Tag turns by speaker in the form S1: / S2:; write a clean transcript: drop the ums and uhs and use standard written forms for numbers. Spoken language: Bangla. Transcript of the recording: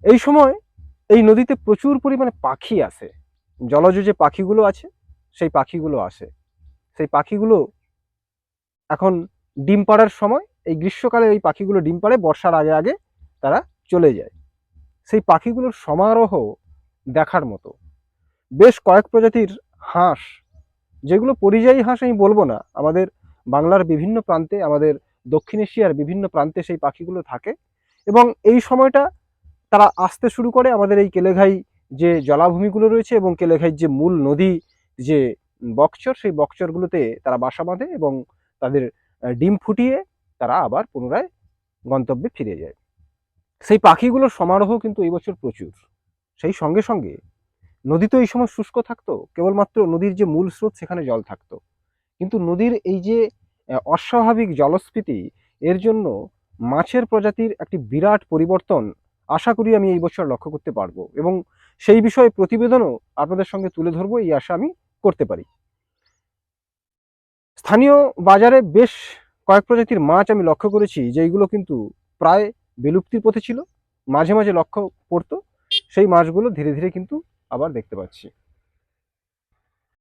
S1: এই সময় এই নদীতে প্রচুর পরিমাণে পাখি আসে, জলজ যে পাখিগুলো আছে সেই পাখিগুলো আসে। সেই পাখিগুলো এখন ডিম পাড়ার সময়, এই গ্রীষ্মকালে এই পাখিগুলো ডিম পাড়ে, বর্ষার আগে আগে তারা চলে যায়। সেই পাখিগুলোর সমারোহ দেখার মতো। বেশ কয়েক প্রজাতির হাঁস, যেগুলো পরিযায়ী হাঁস আমি বলবো না, আমাদের বাংলার বিভিন্ন প্রান্তে, আমাদের দক্ষিণ এশিয়ার বিভিন্ন প্রান্তে সেই পাখিগুলো থাকে। এবং এই সময়টা তারা আসতে শুরু করে আমাদের এই কেলেঘাই যে জলাভূমিগুলো রয়েছে এবং কেলেঘাইর যে মূল নদী, যে বক্সর, সেই বক্সরগুলোতে তারা বাসা বাঁধে এবং তাদের ডিম ফুটিয়ে তারা আবার পুনরায় গন্তব্যে ফিরে যায়। সেই পাখিগুলোর সমারোহ কিন্তু এই বছর প্রচুর। সেই সঙ্গে সঙ্গে নদী তো এই সময় শুষ্ক থাকতো, কেবলমাত্র নদীর যে মূল স্রোত সেখানে জল থাকতো, কিন্তু নদীর এই যে অস্বাভাবিক জলস্ফীতি, এর জন্য মাছের প্রজাতির একটি বিরাট পরিবর্তন আশা করি আমি এই বছর লক্ষ্য করতে পারবো, এবং সেই বিষয়ে প্রতিবেদনও আপনাদের সঙ্গে তুলে ধরবো, এই আশা আমি করতে পারি। স্থানীয় বাজারে বেশ কয়েক প্রজাতির মাছ আমি লক্ষ্য করেছি, যেইগুলো কিন্তু প্রায় বিলুপ্তির পথে ছিল, মাঝে মাঝে লক্ষ্য পড়তো, সেই মাছগুলো ধীরে ধীরে কিন্তু আবার দেখতে পাচ্ছি।